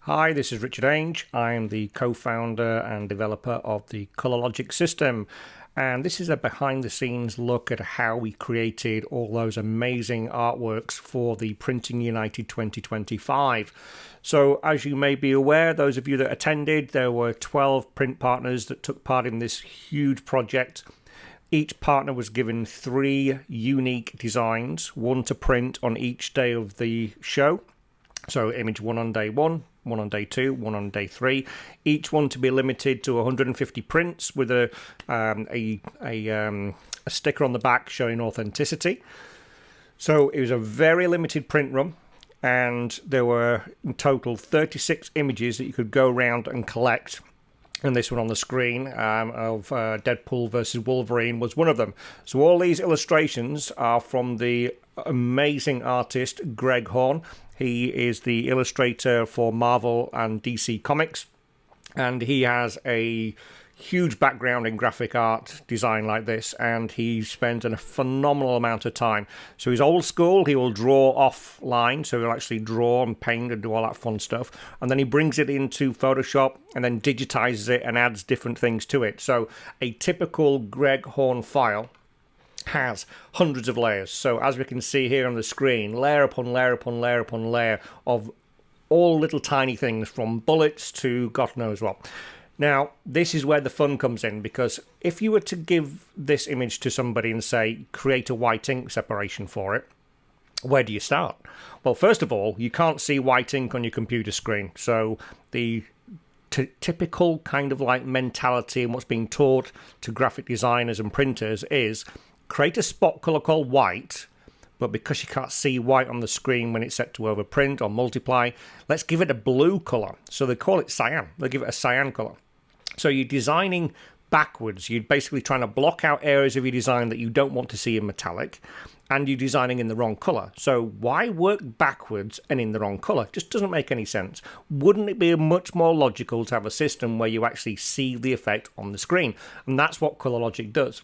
Hi, this is Richard Ainge. I'm the co-founder and developer of the ColorLogic system. And this is a behind-the-scenes look at how we created all those amazing artworks for the Printing United 2025. So as you may be aware, those of you that attended, there were 12 print partners that took part in this huge project. Each partner was given 3 unique designs, one to print on each day of the show. So image 1 on day 1, 1 on day 2, 1 on day 3. Each one to be limited to 150 prints with a sticker on the back showing authenticity. So it was a very limited print run, and there were in total 36 images that you could go around and collect. And this one on the screen of Deadpool versus Wolverine was one of them. So all these illustrations are from the amazing artist Greg Horn. He is the illustrator for Marvel and DC Comics, and he has a huge background in graphic art design like this, and he spends a phenomenal amount of time. So he's old school. He will draw offline, so he'll actually draw and paint and do all that fun stuff, and then he brings it into Photoshop and then digitizes it and adds different things to it. So a typical Greg Horn file has hundreds of layers. So as we can see here on the screen, layer upon layer upon layer upon layer of all little tiny things, from bullets to God knows what. Now, this is where the fun comes in, because if you were to give this image to somebody and say, create a white ink separation for it, where do you start? Well, first of all, you can't see white ink on your computer screen. So the typical kind of like mentality and what's being taught to graphic designers and printers is create a spot color called white, but because you can't see white on the screen when it's set to overprint or multiply, let's give it a blue color. So they call it cyan. They give it a cyan color. So you're designing backwards. You're basically trying to block out areas of your design that you don't want to see in metallic, and you're designing in the wrong color. So why work backwards and in the wrong color? Just doesn't make any sense. Wouldn't it be much more logical to have a system where you actually see the effect on the screen? And that's what ColorLogic does.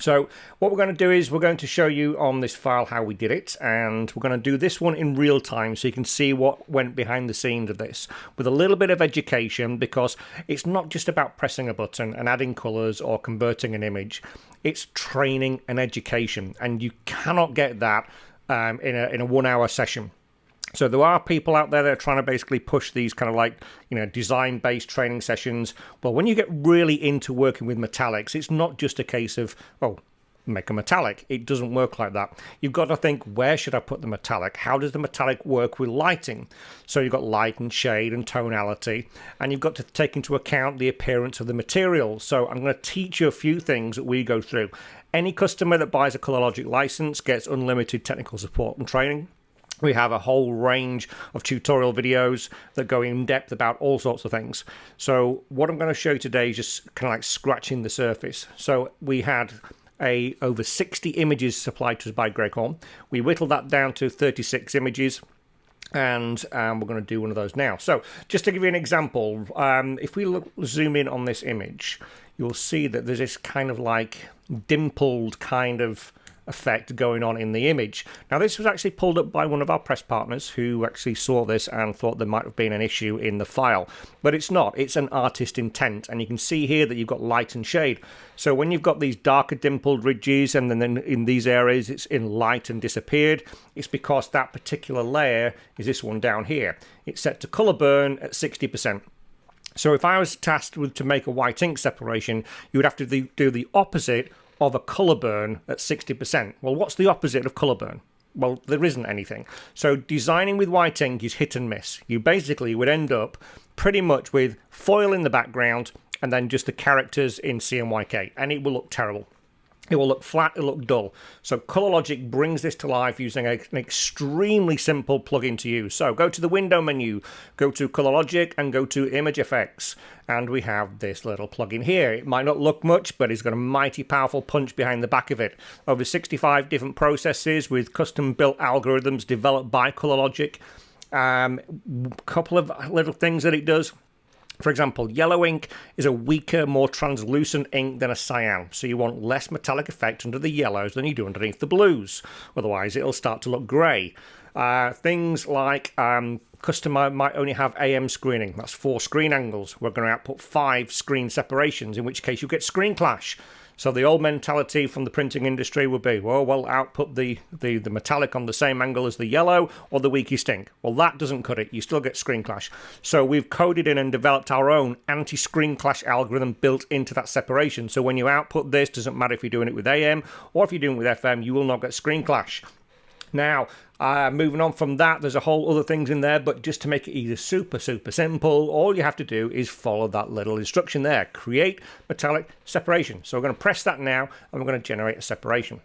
So what we're going to do is we're going to show you on this file how we did it, and we're going to do this one in real time so you can see what went behind the scenes of this with a little bit of education, because it's not just about pressing a button and adding colors or converting an image. It's training and education, and you cannot get that in a 1-hour session. So there are people out there that are trying to basically push these kind of like, design-based training sessions. Well, when you get really into working with metallics, it's not just a case of, make a metallic. It doesn't work like that. You've got to think, where should I put the metallic? How does the metallic work with lighting? So you've got light and shade and tonality, and you've got to take into account the appearance of the material. So I'm going to teach you a few things that we go through. Any customer that buys a ColorLogic license gets unlimited technical support and training. We have a whole range of tutorial videos that go in depth about all sorts of things. So what I'm going to show you today is just kind of like scratching the surface. So we had over 60 images supplied to us by Greg Horn. We whittled that down to 36 images, and we're going to do one of those now. So just to give you an example, if we zoom in on this image, you'll see that there's this kind of like dimpled kind of effect going on in the image. Now, this was actually pulled up by one of our press partners who actually saw this and thought there might have been an issue in the file, but it's not. It's an artist intent, and you can see here that you've got light and shade. So when you've got these darker dimpled ridges and then in these areas it's in light and disappeared, it's because that particular layer is this one down here. It's set to color burn at 60%. So if I was tasked to make a white ink separation, you would have to do the opposite of a color burn at 60%. Well, what's the opposite of color burn? Well, there isn't anything. So designing with white ink is hit and miss. You basically would end up pretty much with foil in the background and then just the characters in CMYK, and it will look terrible. It will look flat, it'll look dull. So ColorLogic brings this to life using an extremely simple plugin to use. So go to the window menu, go to ColorLogic and go to Image Effects. And we have this little plugin here. It might not look much, but it's got a mighty powerful punch behind the back of it. Over 65 different processes with custom built algorithms developed by ColorLogic. Couple of little things that it does. For example, yellow ink is a weaker, more translucent ink than a cyan, so you want less metallic effect under the yellows than you do underneath the blues. Otherwise, it'll start to look grey. Things like customer might only have AM screening. That's 4 screen angles. We're going to output 5 screen separations, in which case you get screen clash. So the old mentality from the printing industry would be, well, output the metallic on the same angle as the yellow or the weakest ink. Well, that doesn't cut it. You still get screen clash. So we've coded in and developed our own anti-screen clash algorithm built into that separation. So when you output this, doesn't matter if you're doing it with AM or if you're doing it with FM, you will not get screen clash. Now, moving on from that, there's a whole other things in there, but just to make it either super simple, all you have to do is follow that little instruction there. Create metallic separation. So we're going to press that now, and we're going to generate a separation.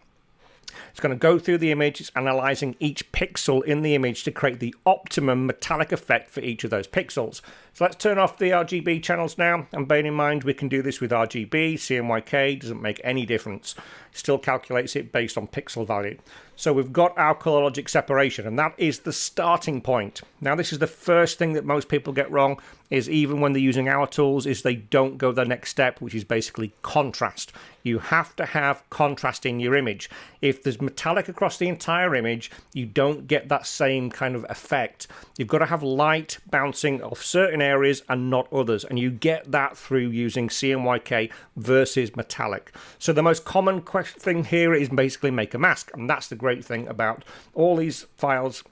It's going to go through the image. It's analyzing each pixel in the image to create the optimum metallic effect for each of those pixels. So let's turn off the RGB channels now, and bear in mind we can do this with RGB, CMYK, doesn't make any difference. It still calculates it based on pixel value. So we've got our color logic separation, and that is the starting point. Now this is the first thing that most people get wrong, is even when they're using our tools, is they don't go the next step, which is basically contrast. You have to have contrast in your image. If there's metallic across the entire image, you don't get that same kind of effect. You've got to have light bouncing off certain areas and not others, and you get that through using CMYK versus metallic. So the most common thing here is basically make a mask, and that's the great thing about all these files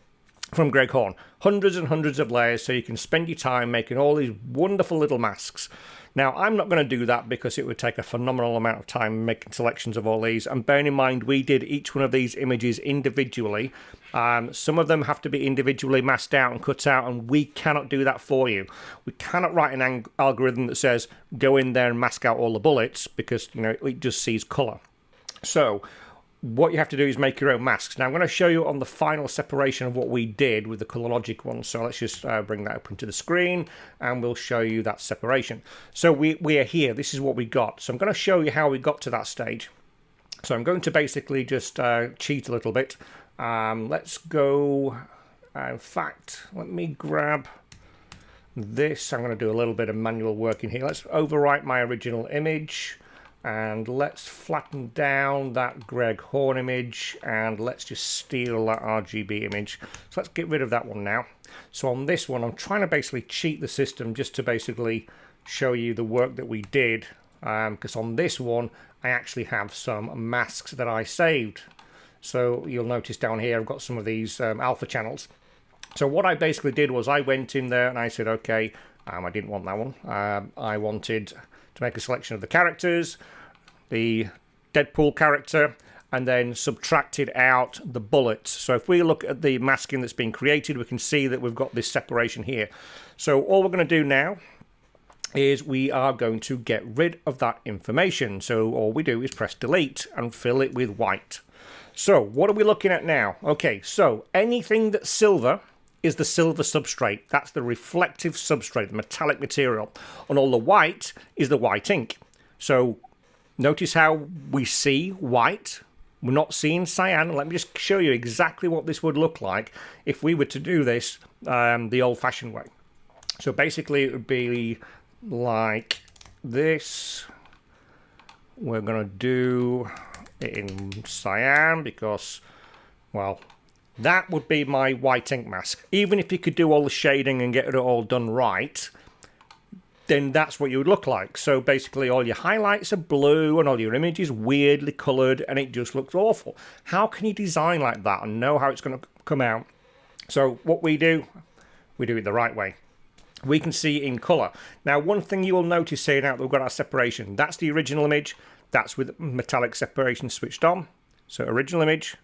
from Greg Horn. Hundreds and hundreds of layers, so you can spend your time making all these wonderful little masks. Now, I'm not going to do that because it would take a phenomenal amount of time making selections of all these. And bearing in mind, we did each one of these images individually. Some of them have to be individually masked out and cut out, and we cannot do that for you. We cannot write an algorithm that says, go in there and mask out all the bullets, because, you know, it just sees color. So what you have to do is make your own masks. Now I'm going to show you on the final separation of what we did with the color logic one. So let's just bring that up into the screen, and we'll show you that separation. So we are here. This is what we got. So I'm going to show you how we got to that stage. So I'm going to basically just cheat a little bit. Let's go. In fact, let me grab this. I'm going to do a little bit of manual work in here. Let's overwrite my original image. And let's flatten down that Greg Horn image, and let's just steal that RGB image. So let's get rid of that one now. So on this one, I'm trying to basically cheat the system just to basically show you the work that we did. Because on this one, I actually have some masks that I saved. So you'll notice down here, I've got some of these alpha channels. So what I basically did was I went in there and I said, okay, I didn't want that one. I wanted to make a selection of the characters, the Deadpool character, and then subtracted out the bullets. So if we look at the masking that's been created, we can see that we've got this separation here. So all we're going to do now is we are going to get rid of that information. So all we do is press delete and fill it with white. So what are we looking at now? Okay, so anything that's silver is the silver substrate. That's the reflective substrate, the metallic material. And all the white is the white ink. So notice how we see white. We're not seeing cyan. Let me just show you exactly what this would look like if we were to do this the old-fashioned way. So basically it would be like this. We're going to do it in cyan because, well, that would be my white ink mask. Even if you could do all the shading and get it all done right, then that's what you would look like. So basically all your highlights are blue and all your image is weirdly coloured and it just looks awful. How can you design like that and know how it's going to come out? So what we do it the right way. We can see in colour. Now one thing you will notice here now that we've got our separation, that's the original image, that's with metallic separation switched on. So original image,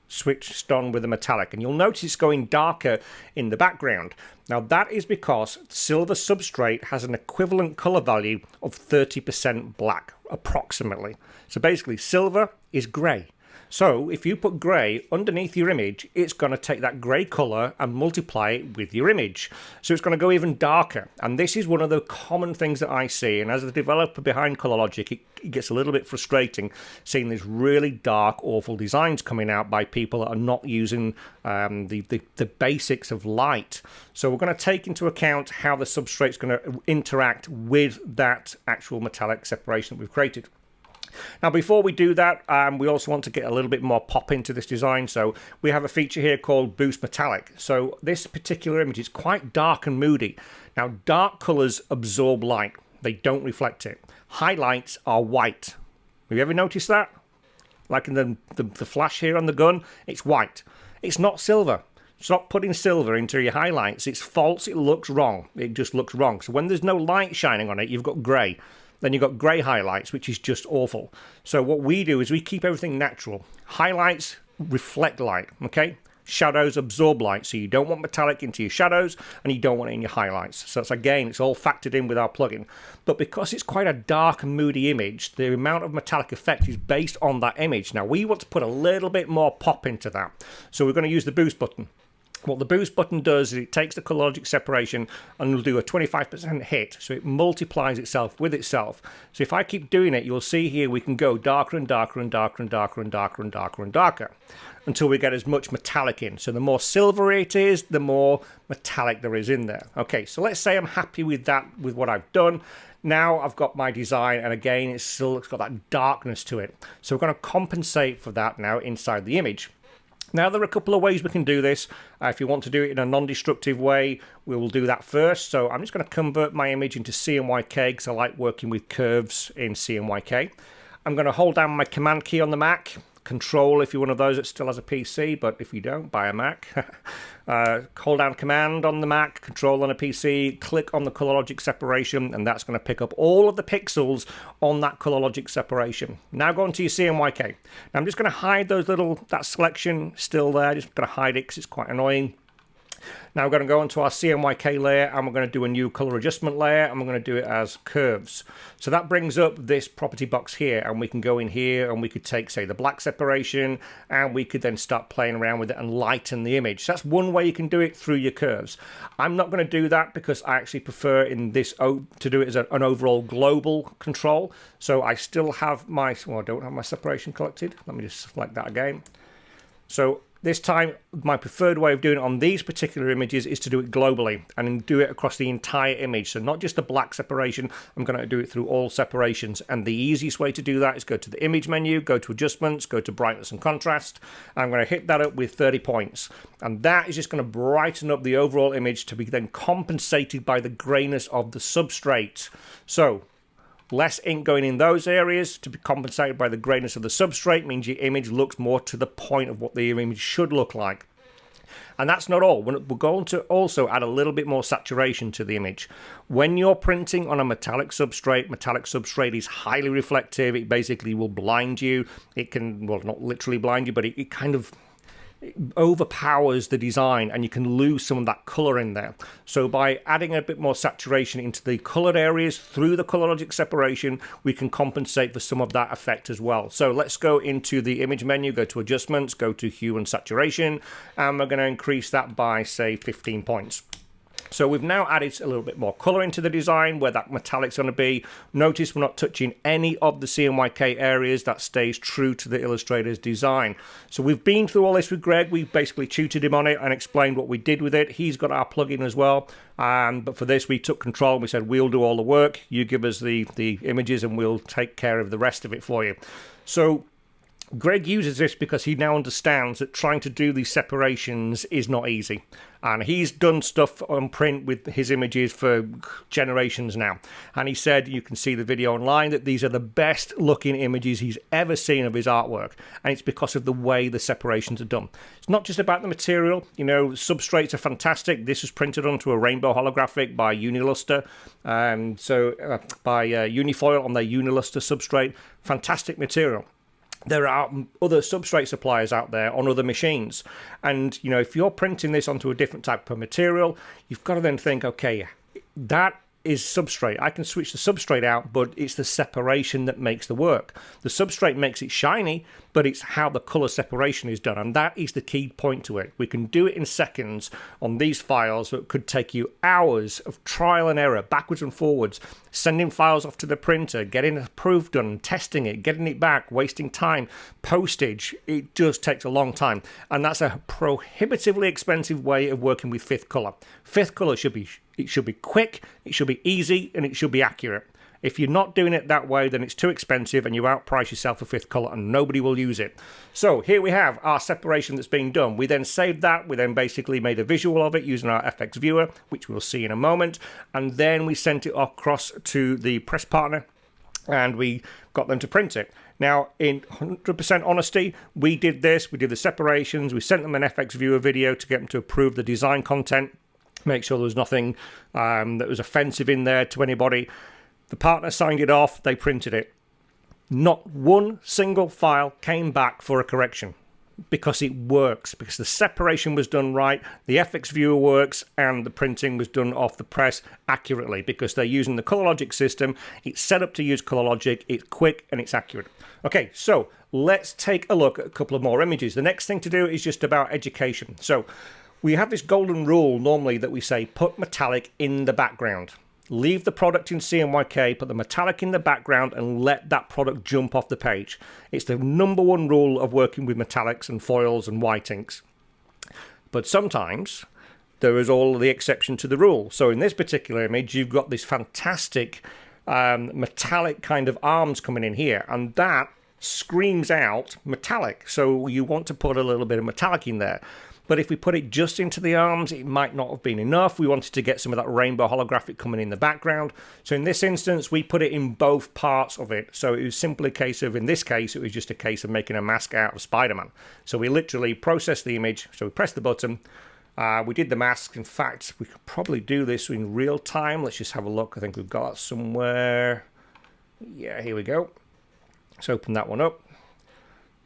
switched on with the metallic, and you'll notice it's going darker in the background. Now that is because silver substrate has an equivalent color value of 30% black, approximately. So basically silver is grey. So if you put grey underneath your image, it's going to take that grey colour and multiply it with your image. So it's going to go even darker. And this is one of the common things that I see. And as a developer behind Color Logic, it gets a little bit frustrating seeing these really dark, awful designs coming out by people that are not using the basics of light. So we're going to take into account how the substrate's going to interact with that actual metallic separation that we've created. Now, before we do that, we also want to get a little bit more pop into this design. So we have a feature here called Boost Metallic. So this particular image is quite dark and moody. Now, dark colors absorb light. They don't reflect it. Highlights are white. Have you ever noticed that? Like in the flash here on the gun, it's white. It's not silver. Stop putting silver into your highlights. It's false. It looks wrong. It just looks wrong. So when there's no light shining on it, you've got grey. Then you've got grey highlights, which is just awful. So what we do is we keep everything natural. Highlights reflect light, okay? Shadows absorb light, so you don't want metallic into your shadows and you don't want it in your highlights. So it's, again, it's all factored in with our plugin. But because it's quite a dark and moody image, the amount of metallic effect is based on that image. Now, we want to put a little bit more pop into that. So we're going to use the boost button. What the boost button does is it takes the ColorLogic separation and will do a 25% hit, so it multiplies itself with itself. So if I keep doing it, you'll see here we can go darker and darker and darker and darker and darker and darker and darker until we get as much metallic in. So the more silvery it is, the more metallic there is in there. Okay, so let's say I'm happy with that, with what I've done. Now I've got my design, and again, it's got that darkness to it. So we're going to compensate for that now inside the image. Now, there are a couple of ways we can do this. If you want to do it in a non-destructive way, we will do that first. So I'm just going to convert my image into CMYK because I like working with curves in CMYK. I'm going to hold down my Command key on the Mac. Control if you're one of those that still has a PC, but if you don't, buy a Mac. Hold down Command on the Mac, Control on a PC, click on the ColorLogic separation, and that's going to pick up all of the pixels on that ColorLogic separation. Now go on to your CMYK. Now I'm just going to hide that selection still there, just going to hide it because it's quite annoying. Now we're going to go onto our CMYK layer and we're going to do a new color adjustment layer and we're going to do it as curves. So that brings up this property box here, and we can go in here and we could take, say, the black separation, and we could then start playing around with it and lighten the image. So that's one way you can do it through your curves. I'm not going to do that because I actually prefer in this to do it as an overall global control. So I still have I don't have my separation collected. Let me just select that again. So this time, my preferred way of doing it on these particular images is to do it globally and do it across the entire image. So not just the black separation, I'm going to do it through all separations. And the easiest way to do that is go to the image menu, go to adjustments, go to brightness and contrast. And I'm going to hit that up with 30 points. And that is just going to brighten up the overall image to be then compensated by the grayness of the substrate. So less ink going in those areas to be compensated by the grayness of the substrate means your image looks more to the point of what the image should look like. And that's not all. We're going to also add a little bit more saturation to the image. When you're printing on a metallic substrate is highly reflective. It basically will blind you. It can, well, not literally blind you, but it kind of overpowers the design and you can lose some of that color in there. So by adding a bit more saturation into the colored areas through the ColorLogic separation, we can compensate for some of that effect as well. So let's go into the image menu, go to adjustments, go to hue and saturation, and we're going to increase that by, say, 15 points. So we've now added a little bit more color into the design where that metallic's going to be. Notice we're not touching any of the CMYK areas. That stays true to the illustrator's design. So we've been through all this with Greg. We've basically tutored him on it and explained what we did with it. He's got our plugin as well. But for this, we took control and we said, we'll do all the work. You give us the images and we'll take care of the rest of it for you. So Greg uses this because he now understands that trying to do these separations is not easy. And he's done stuff on print with his images for generations now. And he said, you can see the video online, that these are the best looking images he's ever seen of his artwork. And it's because of the way the separations are done. It's not just about the material. You know, substrates are fantastic. This was printed onto a rainbow holographic by Uniluster. By Unifoil on their Uniluster substrate. Fantastic material. There are other substrate suppliers out there on other machines. And, you know, if you're printing this onto a different type of material, you've got to then think, okay, that is substrate. I can switch the substrate out, but it's the separation that makes the work. The substrate makes it shiny, but it's how the color separation is done. And that is the key point to it. We can do it in seconds on these files, but it could take you hours of trial and error, backwards and forwards, sending files off to the printer, getting a proof done, testing it, getting it back, wasting time, postage. It just takes a long time. And that's a prohibitively expensive way of working with fifth color. Fifth color should be quick, it should be easy, and it should be accurate. If you're not doing it that way, then it's too expensive and you outprice yourself for fifth color and nobody will use it. So here we have our separation that's being done. We then saved that. We then basically made a visual of it using our FX viewer, which we'll see in a moment. And then we sent it across to the press partner and we got them to print it. Now, in 100% honesty, we did this. We did the separations. We sent them an FX viewer video to get them to approve the design content, make sure there was nothing that was offensive in there to anybody. The partner signed it off. They printed it. Not one single file came back for a correction because it works, because the separation was done right, the FX viewer works, and the printing was done off the press accurately because they're using the ColorLogic system. It's set up to use ColorLogic. It's quick and it's accurate. Okay, so let's take a look at a couple of more images. The next thing to do is just about education. So we have this golden rule normally that we say put metallic in the background. Leave the product in CMYK, put the metallic in the background and let that product jump off the page. It's the number one rule of working with metallics and foils and white inks. But sometimes there is all the exception to the rule. So in this particular image, you've got this fantastic metallic kind of arms coming in here, and that screams out metallic. So you want to put a little bit of metallic in there. But if we put it just into the arms, it might not have been enough. We wanted to get some of that rainbow holographic coming in the background. So in this instance, we put it in both parts of it. So it was simply a case of, in this case, it was just a case of making a mask out of Spider-Man. So we literally processed the image. So we pressed the button. We did the mask. In fact, we could probably do this in real time. Let's just have a look. I think we've got it somewhere. Yeah, here we go. Let's open that one up,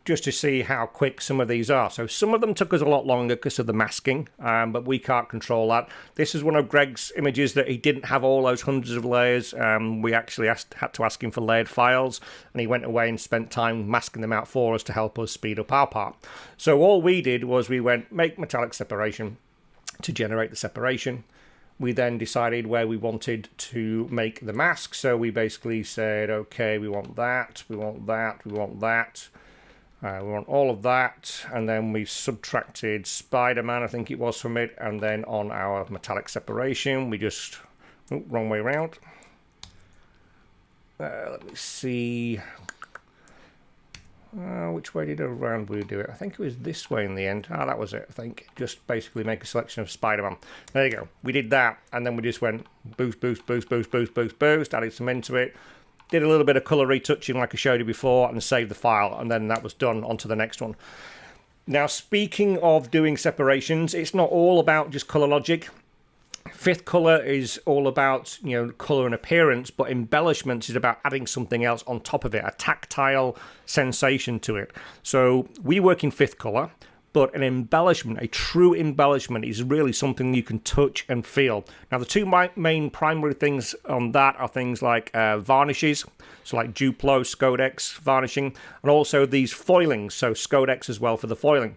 just to see how quick some of these are. So some of them took us a lot longer because of the masking, but we can't control that. This is one of Greg's images that he didn't have all those hundreds of layers. We actually had to ask him for layered files, and he went away and spent time masking them out for us to help us speed up our part. So all we did was we went make metallic separation to generate the separation. We then decided where we wanted to make the mask. So we basically said, okay, we want that, we want that, we want that. We want all of that, and then we subtracted Spider-Man, I think it was, from it, and then on our metallic separation, we just... Oh, wrong way around. Let me see... which way did around we do it? I think it was this way in the end. That was it, I think. Just basically make a selection of Spider-Man. There you go. We did that, and then we just went boost, boost, boost, boost, boost, boost, boost, added some into it. Did a little bit of colour retouching like I showed you before and saved the file, and then that was done. On to the next one. Now, speaking of doing separations, it's not all about just ColorLogic. Fifth color is all about, colour and appearance, but embellishments is about adding something else on top of it, a tactile sensation to it. So we work in fifth color, but an embellishment, a true embellishment, is really something you can touch and feel. Now, the two main primary things on that are things like varnishes, so like Duplo, Skodex varnishing, and also these foilings, so Skodex as well for the foiling.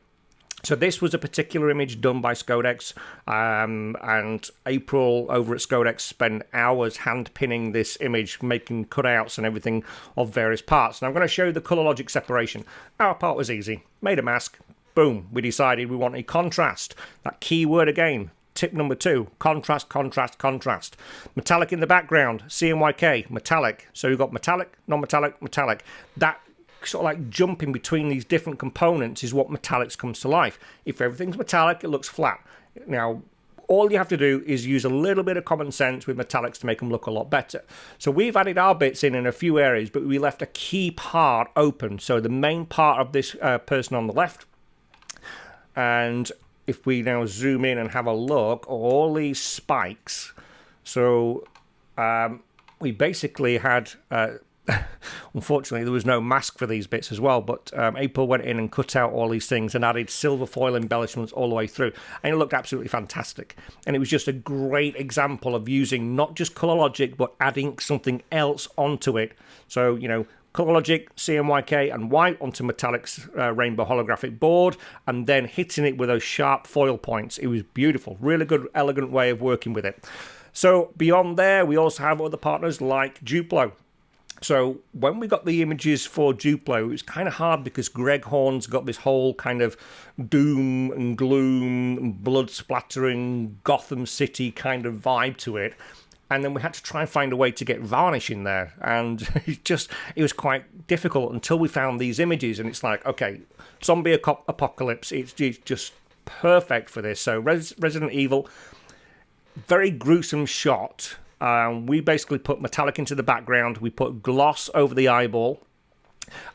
So this was a particular image done by Skodex, and April over at Skodex spent hours hand pinning this image, making cutouts and everything of various parts. Now I'm going to show you the ColorLogic separation. Our part was easy. Made a mask. Boom. We decided we want a contrast. That keyword again. Tip number 2, contrast, contrast, contrast. Metallic in the background, CMYK, metallic. So you've got metallic, non-metallic, metallic. That sort of like jumping between these different components is what metallics comes to life. If everything's metallic, it looks flat. Now, all you have to do is use a little bit of common sense with metallics to make them look a lot better. So we've added our bits in a few areas, but we left a key part open. So the main part of this person on the left, and if we now zoom in and have a look, all these spikes. So we basically had... unfortunately, there was no mask for these bits as well, but April went in and cut out all these things and added silver foil embellishments all the way through, and it looked absolutely fantastic. And it was just a great example of using not just ColorLogic, but adding something else onto it. So, ColorLogic, CMYK, and white onto Metallic's rainbow holographic board, and then hitting it with those sharp foil points. It was beautiful. Really good, elegant way of working with it. So beyond there, we also have other partners like Duplo. So when we got the images for Duplo, it was kind of hard because Greg Horn's got this whole kind of doom and gloom and blood splattering Gotham City kind of vibe to it. and then we had to try and find a way to get varnish in there, and it was quite difficult until we found these images, and it's like, okay, zombie apocalypse, it's just perfect for this. So Resident Evil, very gruesome shot. We basically put metallic into the background, we put gloss over the eyeball,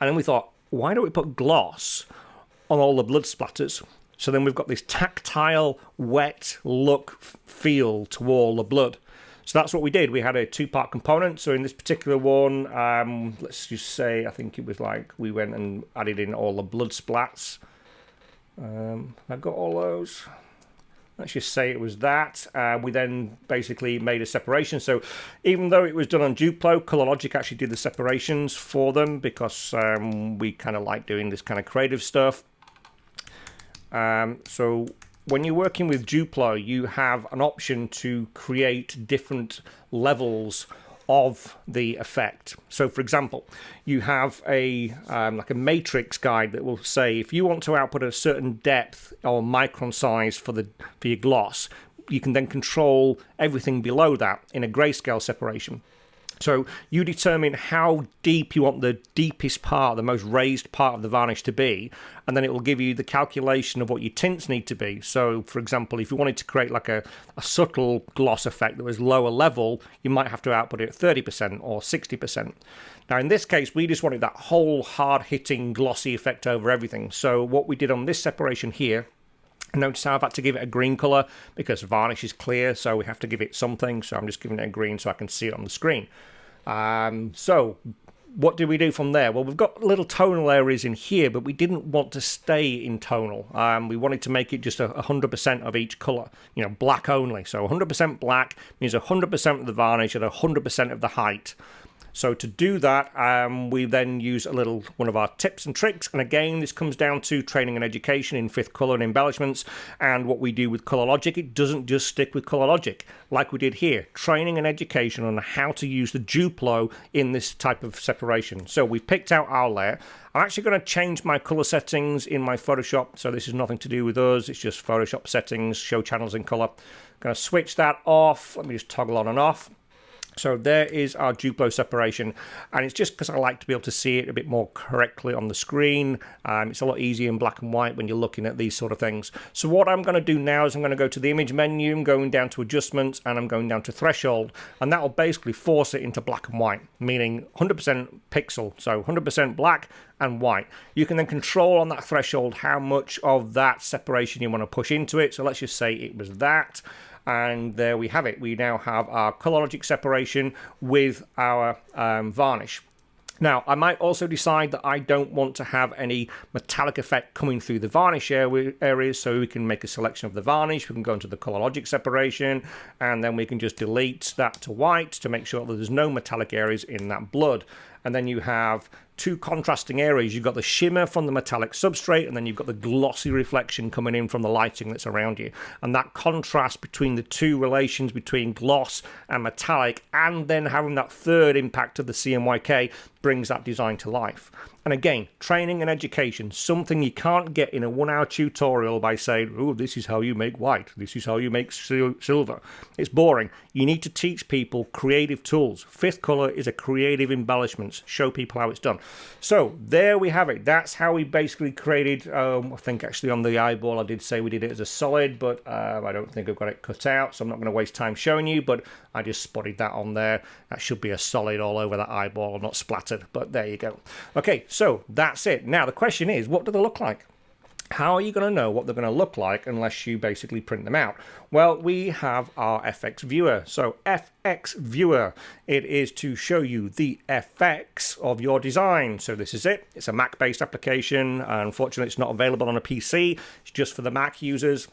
and then we thought, why don't we put gloss on all the blood splatters? So then we've got this tactile, wet look, feel to all the blood. So that's what we did. We had a 2-part component. So in this particular one, let's just say, I think it was like we went and added in all the blood splats. I got all those. Let's just say it was that. We then basically made a separation. So even though it was done on Duplo, ColorLogic actually did the separations for them because we kind of like doing this kind of creative stuff. So when you're working with Duplo, you have an option to create different levels of the effect. So for example, you have a like a matrix guide that will say if you want to output a certain depth or micron size for your gloss, you can then control everything below that in a grayscale separation. So you determine how deep you want the deepest part, the most raised part of the varnish to be, and then it will give you the calculation of what your tints need to be. So, for example, if you wanted to create like a subtle gloss effect that was lower level, you might have to output it at 30% or 60%. Now, in this case, we just wanted that whole hard-hitting glossy effect over everything. So what we did on this separation here, notice how I've had to give it a green colour because varnish is clear, so we have to give it something. So I'm just giving it a green so I can see it on the screen. So what did we do from there? Well, we've got little tonal areas in here, but we didn't want to stay in tonal. We wanted to make it just 100% of each colour, black only. So 100% black means 100% of the varnish at 100% of the height. So to do that, we then use one of our tips and tricks. And again, this comes down to training and education in fifth color and embellishments. And what we do with ColorLogic, it doesn't just stick with ColorLogic like we did here. Training and education on how to use the Duplo in this type of separation. So we've picked out our layer. I'm actually going to change my color settings in my Photoshop. So this is nothing to do with us. It's just Photoshop settings, show channels in color. I'm going to switch that off. Let me just toggle on and off. So there is our Duplo separation, and it's just because I like to be able to see it a bit more correctly on the screen. It's a lot easier in black and white when you're looking at these sort of things. So what I'm going to do now is I'm going to go to the image menu, I'm going down to adjustments, and I'm going down to threshold, and that will basically force it into black and white, meaning 100% pixel, so 100% black and white. You can then control on that threshold how much of that separation you want to push into it. So let's just say it was that. And there we have it. We now have our ColorLogic separation with our varnish. Now, I might also decide that I don't want to have any metallic effect coming through the varnish areas, so we can make a selection of the varnish. We can go into the ColorLogic separation, and then we can just delete that to white to make sure that there's no metallic areas in that blood. And then you have two contrasting areas. You've got the shimmer from the metallic substrate, and then you've got the glossy reflection coming in from the lighting that's around you. And that contrast between the two relations between gloss and metallic, and then having that third impact of the CMYK, brings that design to life. And again, training and education, something you can't get in a 1-hour tutorial by saying, oh, this is how you make white, this is how you make silver. It's boring. You need to teach people creative tools. Fifth color is a creative embellishment. Show people how it's done. So there we have it. That's how we basically created, I think actually on the eyeball I did say we did it as a solid, but I don't think I've got it cut out, so I'm not going to waste time showing you, but I just spotted that on there. That should be a solid all over that eyeball, not splattered, but there you go. Okay, so that's it. Now the question is, what do they look like? How are you going to know what they're going to look like unless you basically print them out? Well, we have our FX viewer. So FX viewer, it is to show you the effects of your design. So this is it. It's a Mac-based application. Unfortunately, it's not available on a PC. It's just for the Mac users.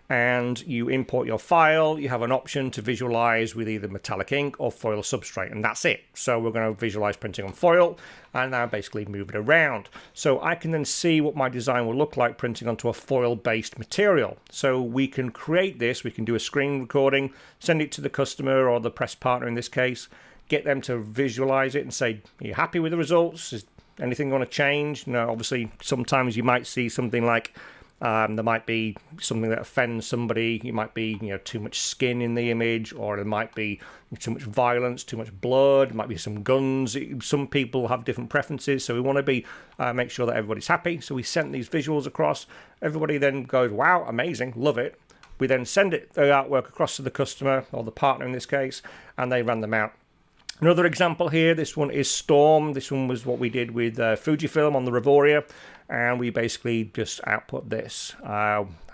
And you import your file, you have an option to visualize with either metallic ink or foil substrate, and that's it. So we're going to visualize printing on foil and now basically move it around. So I can then see what my design will look like printing onto a foil-based material. So we can create this, we can do a screen recording, send it to the customer or the press partner in this case, get them to visualize it and say, are you happy with the results? Is anything going to change? No, obviously sometimes you might see something like There might be something that offends somebody. It might be, too much skin in the image, or it might be too much violence, too much blood. It might be some guns. Some people have different preferences, so we want to make sure that everybody's happy. So we sent these visuals across. Everybody then goes, "Wow, amazing, love it." We then send the artwork across to the customer, or the partner in this case, and they run them out. Another example here, this one is Storm. This one was what we did with Fujifilm on the Revoria, and we basically just output this.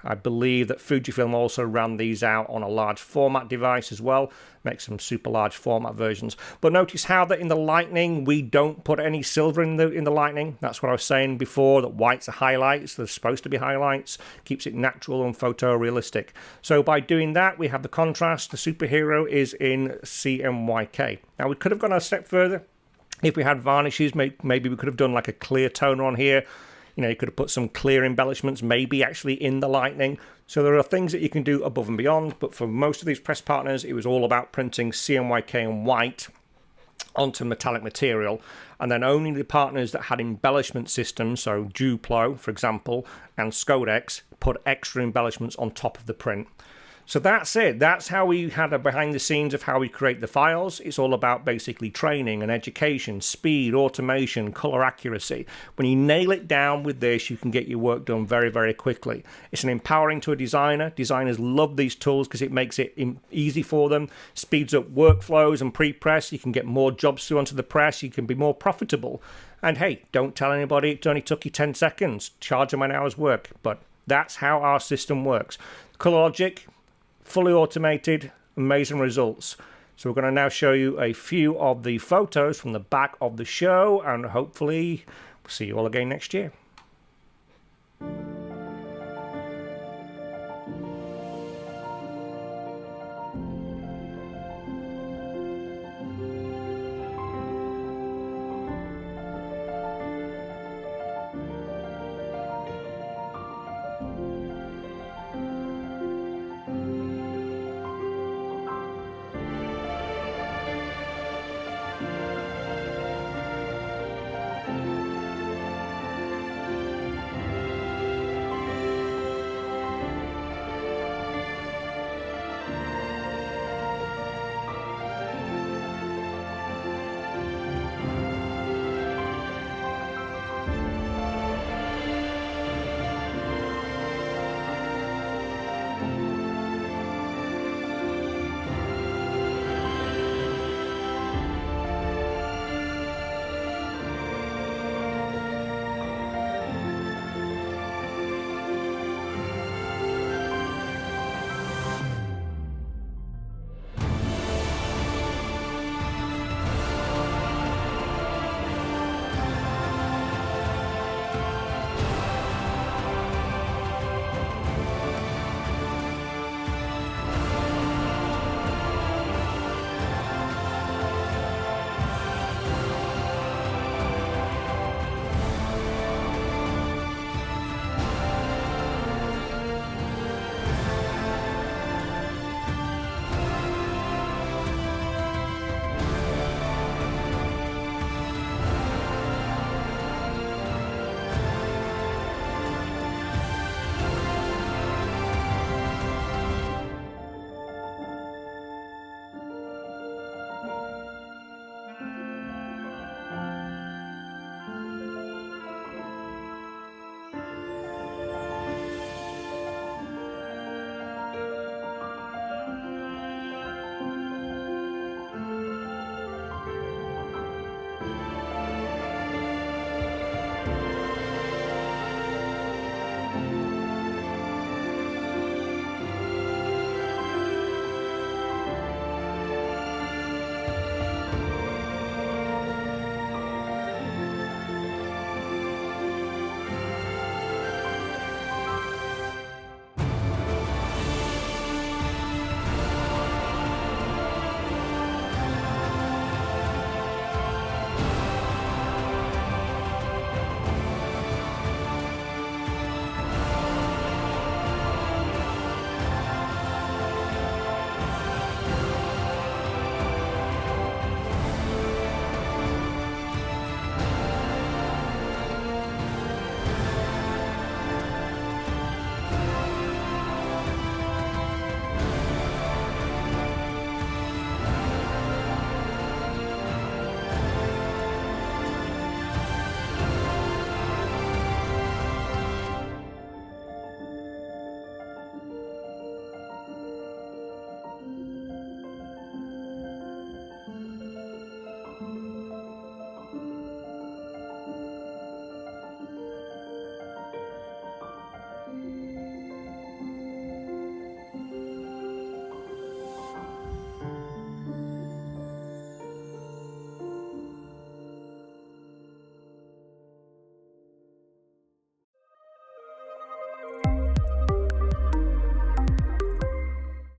I believe that Fujifilm also ran these out on a large format device as well, make some super large format versions. But notice how that in the Lightning, we don't put any silver in the Lightning. That's what I was saying before, that whites are highlights. They're supposed to be highlights, keeps it natural and photorealistic. So by doing that, we have the contrast. The superhero is in CMYK. Now we could have gone a step further. If we had varnishes, maybe we could have done like a clear toner on here. You could have put some clear embellishments, maybe actually in the Lightning. So there are things that you can do above and beyond, but for most of these press partners, it was all about printing CMYK and white onto metallic material, and then only the partners that had embellishment systems, so Duplo, for example, and Skodex, put extra embellishments on top of the print. So that's it. That's how we had a behind the scenes of how we create the files. It's all about basically training and education, speed, automation, color accuracy. When you nail it down with this, you can get your work done very, very quickly. It's an empowering to a designer. Designers love these tools because it makes it easy for them, speeds up workflows and pre-press. You can get more jobs through onto the press. You can be more profitable. And hey, don't tell anybody it only took you 10 seconds. Charge them an hour's work. But that's how our system works. ColorLogic, fully automated, amazing results. So we're going to now show you a few of the photos from the back of the show, and hopefully we'll see you all again next year.